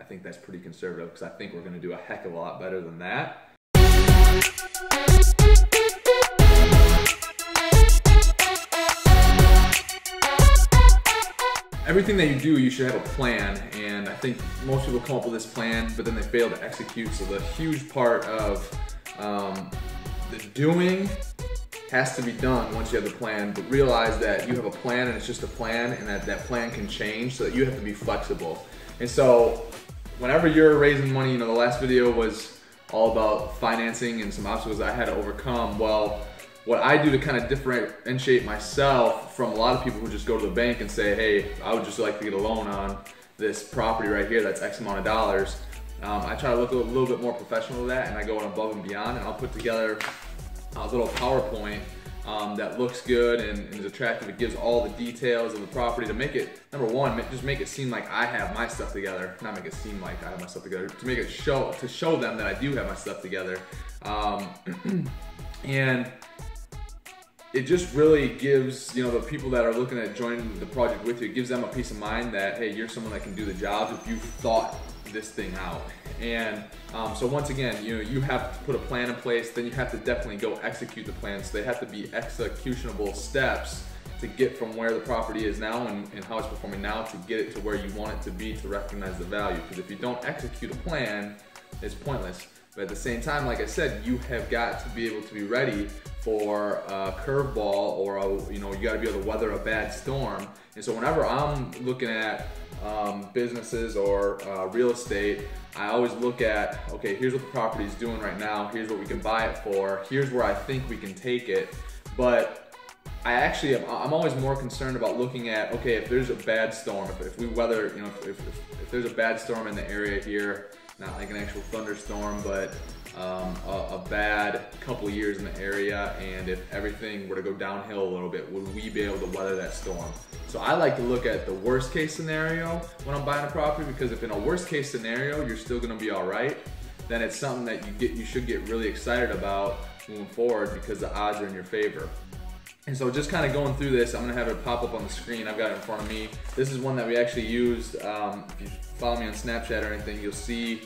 think that's pretty conservative, because I think we're gonna do a heck of a lot better than that. Everything that you do, you should have a plan, and I think most people come up with this plan, but then they fail to execute. So the huge part of the doing has to be done once you have the plan, but realize that you have a plan and it's just a plan, and that plan can change, so that you have to be flexible. And so whenever you're raising money, you know, the last video was all about financing and some obstacles I had to overcome. Well, what I do to kind of differentiate myself from a lot of people who just go to the bank and say, hey, I would just like to get a loan on this property right here that's X amount of dollars. I try to look a little bit more professional to that, and I go above and beyond, and I'll put together a little PowerPoint that looks good and is attractive. It gives all the details of the property to make it, number one, just make it seem like I have my stuff together. Not make it seem like I have my stuff together, to make it show them that I do have my stuff together. And it just really gives, you know, the people that are looking at joining the project with you, it gives them a peace of mind that, hey, you're someone that can do the job if you've thought this thing out. And so once again, you know, you have to put a plan in place, then you have to definitely go execute the plan. So they have to be executionable steps to get from where the property is now and how it's performing now to get it to where you want it to be, to recognize the value. Because if you don't execute a plan, it's pointless. But at the same time, like I said, you have got to be able to be ready for a curveball, or you know, you got to be able to weather a bad storm. And so whenever I'm looking at businesses or real estate, I always look at, okay, here's what the property is doing right now, here's what we can buy it for, here's where I think we can take it. But I'm always more concerned about looking at, okay, if there's a bad storm, if we weather, you know, if there's a bad storm in the area here, not like an actual thunderstorm, but a bad couple of years in the area, and if everything were to go downhill a little bit, would we be able to weather that storm? So I like to look at the worst case scenario when I'm buying a property, because if in a worst case scenario you're still gonna be all right, then it's something that you should get really excited about moving forward, because the odds are in your favor. And so just kind of going through this, I'm gonna have it pop up on the screen. I've got it in front of me. This is one that we actually used. If you follow me on Snapchat or anything, you'll see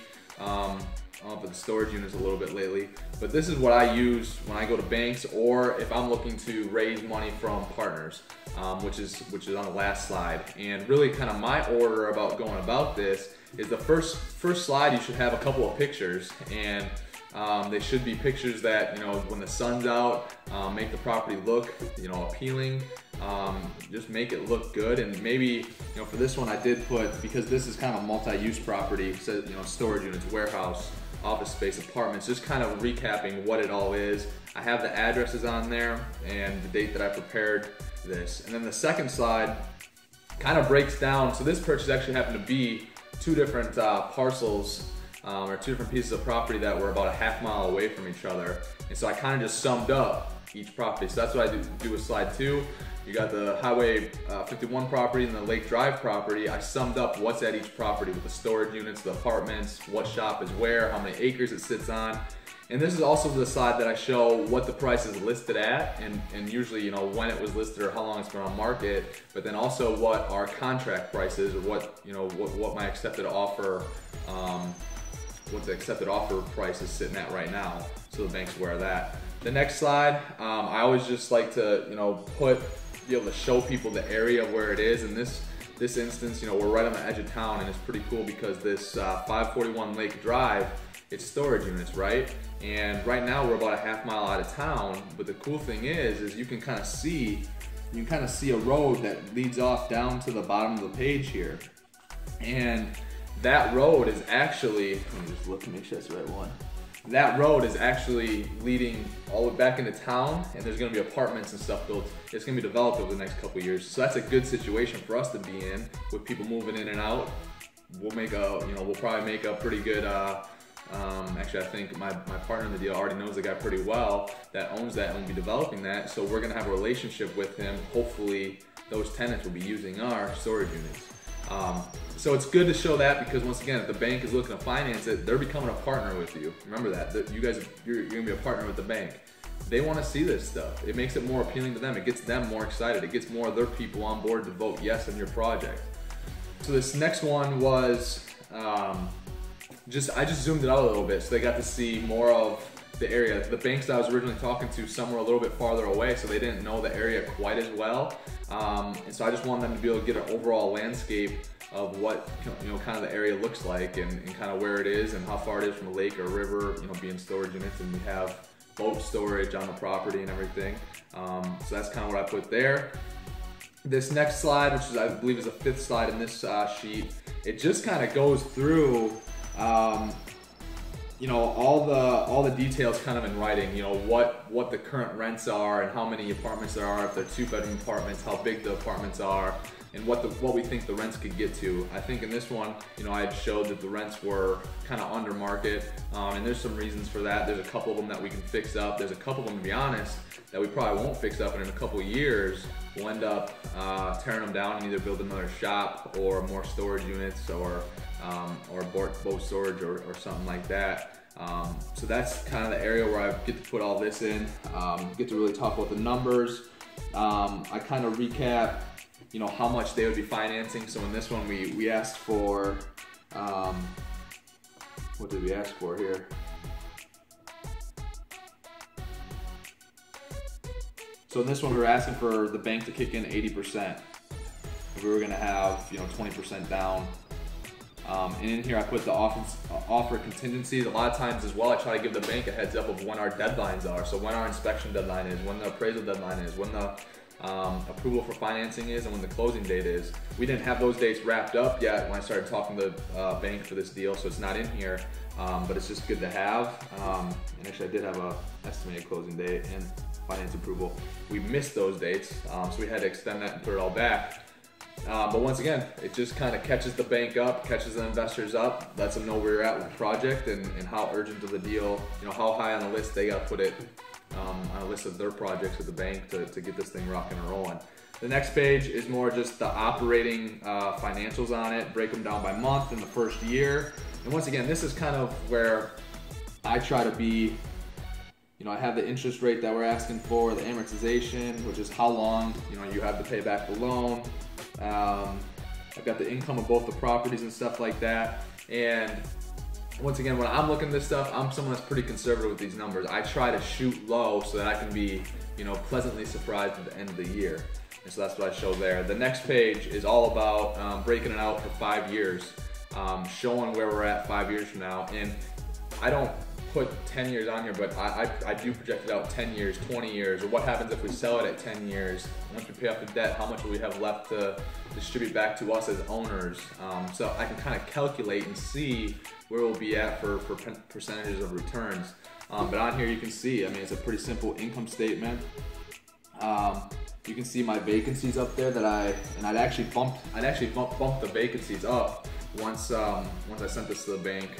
I'll put the storage units a little bit lately, but this is what I use when I go to banks, or if I'm looking to raise money from partners, which is on the last slide. And really kind of my order about going about this is the first slide, you should have a couple of pictures, and they should be pictures that, you know, when the sun's out, make the property look, you know, appealing. Just make it look good. And maybe, you know, for this one I did put, because this is kind of a multi-use property, so, you know, storage units, warehouse, office space, apartments, just kind of recapping what it all is. I have the addresses on there and the date that I prepared this. And then the second slide kind of breaks down. So this purchase actually happened to be two different parcels, or two different pieces of property that were about a half mile away from each other. And so I kind of just summed up each property. So that's what I do with slide 2. You got the Highway 51 property and the Lake Drive property. I summed up what's at each property with the storage units, the apartments, what shop is where, how many acres it sits on. And this is also the slide that I show what the price is listed at, and usually, you know, when it was listed or how long it's been on market, but then also what our contract price is, or what, you know, what my accepted offer, what the accepted offer price is sitting at right now, so the bank's aware of that. The next slide, I always just like to, you know, be able to show people the area where it is. In this instance, you know, we're right on the edge of town, and it's pretty cool because this 541 Lake Drive, it's storage units, right? And right now we're about a half mile out of town, but the cool thing is you can kind of see a road that leads off down to the bottom of the page here. And that road is actually, let me just look to make sure that's the right one. That road is actually leading all the way back into town, and there's gonna be apartments and stuff built. It's gonna be developed over the next couple of years. So that's a good situation for us to be in, with people moving in and out. We'll probably make a pretty good, actually I think my partner in the deal already knows the guy pretty well that owns that and will be developing that. So we're gonna have a relationship with him. Hopefully those tenants will be using our storage units. So it's good to show that, because once again, if the bank is looking to finance it, they're becoming a partner with you. Remember that you're gonna be a partner with the bank. They wanna see this stuff. It makes it more appealing to them. It gets them more excited. It gets more of their people on board to vote yes on your project. So this next one was I just zoomed it out a little bit so they got to see more of the area. The banks that I was originally talking to, some were a little bit farther away, so they didn't know the area quite as well. And so I just wanted them to be able to get an overall landscape of what kind of the area looks like and kind of where it is and how far it is from a lake or a river, being storage units, and we have boat storage on the property and everything. So that's kind of what I put there. This next slide, which is I believe is the 5th slide in this sheet, it just kind of goes through all the details kind of in writing. What the current rents are and how many apartments there are, if they're 2-bedroom apartments, how big the apartments are, and what we think the rents could get to. I think in this one, I had showed that the rents were kind of under market, and there's some reasons for that. There's a couple of them that we can fix up. There's a couple of them, to be honest, that we probably won't fix up, and in a couple of years, we'll end up tearing them down and either build another shop or more storage units or boat storage or something like that. So that's kind of the area where I get to put all this in, get to really talk about the numbers. I kind of recap how much they would be financing. So in this one, we asked for, what did we ask for here? So in this one, we were asking for the bank to kick in 80%. We were gonna have 20% down. And in here, I put the offer contingencies. A lot of times as well, I try to give the bank a heads up of when our deadlines are. So when our inspection deadline is, when the appraisal deadline is, when the approval for financing is, and when the closing date is. We didn't have those dates wrapped up yet when I started talking to the bank for this deal, so it's not in here, but it's just good to have. And actually, I did have a estimated closing date and finance approval. We missed those dates, so we had to extend that and put it all back. But once again, it just kind of catches the bank up, catches the investors up, lets them know where you're at with the project and how urgent of the deal, how high on the list they got to put it on a list of their projects at the bank to get this thing rocking and rolling. The next page is more just the operating financials on it, break them down by month in the first year. And once again, this is kind of where I try to be, I have the interest rate that we're asking for, the amortization, which is how long, you have to pay back the loan. I've got the income of both the properties and stuff like that. And once again, when I'm looking at this stuff, I'm someone that's pretty conservative with these numbers. I try to shoot low so that I can be, pleasantly surprised at the end of the year. And so that's what I show there. The next page is all about breaking it out for 5 years, showing where we're at 5 years from now. And I don't put 10 years on here, but I do project it out 10 years, 20 years, or what happens if we sell it at 10 years. Once we pay off the debt, how much will we have left to distribute back to us as owners? So I can kind of calculate and see where we'll be at for percentages of returns. But on here you can see, it's a pretty simple income statement. You can see my vacancies up there that I'd actually bumped the vacancies up once I sent this to the bank.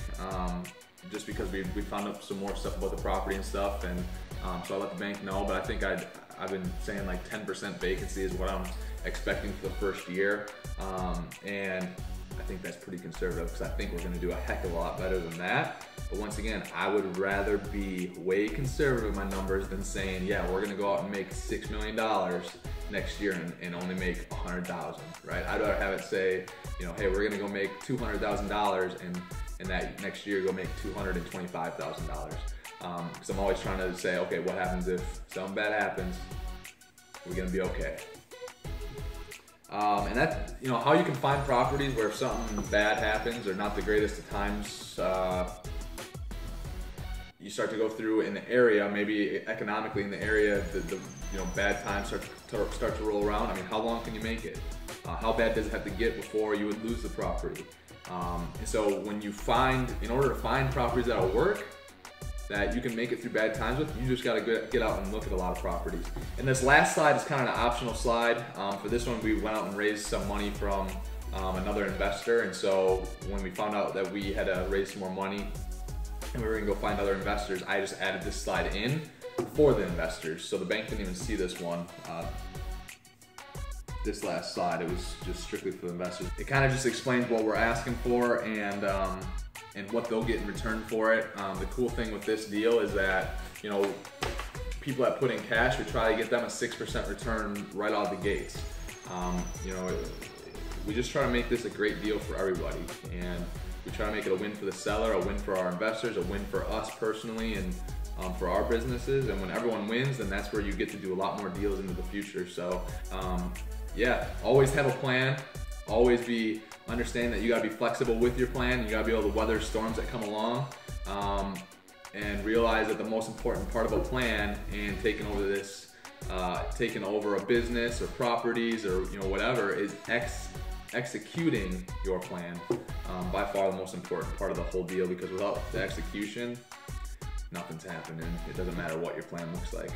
Just because we found out some more stuff about the property and stuff, and so I let the bank know. But I think I've been saying like 10% vacancy is what I'm expecting for the first year, and I think that's pretty conservative because I think we're going to do a heck of a lot better than that. But once again, I would rather be way conservative in my numbers than saying, yeah, we're going to go out and make $6 million next year and only make $100,000, right? I'd rather have it say, hey, we're going to go make $200,000 and that next year go make $225,000. Because I'm always trying to say, okay, what happens if something bad happens? We're going to be okay. And that, how you can find properties where if something bad happens or not the greatest of times, you start to go through in the area, maybe economically in the area, the bad times start to roll around. How long can you make it? How bad does it have to get before you would lose the property? And so when you in order to find properties that'll work, that you can make it through bad times with, you just gotta get out and look at a lot of properties. And this last slide is kind of an optional slide. For this one, we went out and raised some money from another investor. And so when we found out that we had to raise some more money and we were gonna go find other investors, I just added this slide in for the investors. So the bank didn't even see this one. This last slide, it was just strictly for the investors. It kind of just explains what we're asking for and what they'll get in return for it. The cool thing with this deal is that, people that put in cash, we try to get them a 6% return right out of the gates. We just try to make this a great deal for everybody, and We try to make it a win for the seller, a win for our investors, a win for us personally, and for our businesses. And when everyone wins, then that's where you get to do a lot more deals into the future. So yeah, always have a plan. Always be understanding that you gotta be flexible with your plan. You gotta be able to weather storms that come along, and realize that the most important part of a plan and taking over a business or properties or whatever is executing your plan. By far the most important part of the whole deal, because without the execution, nothing's happening. It doesn't matter what your plan looks like.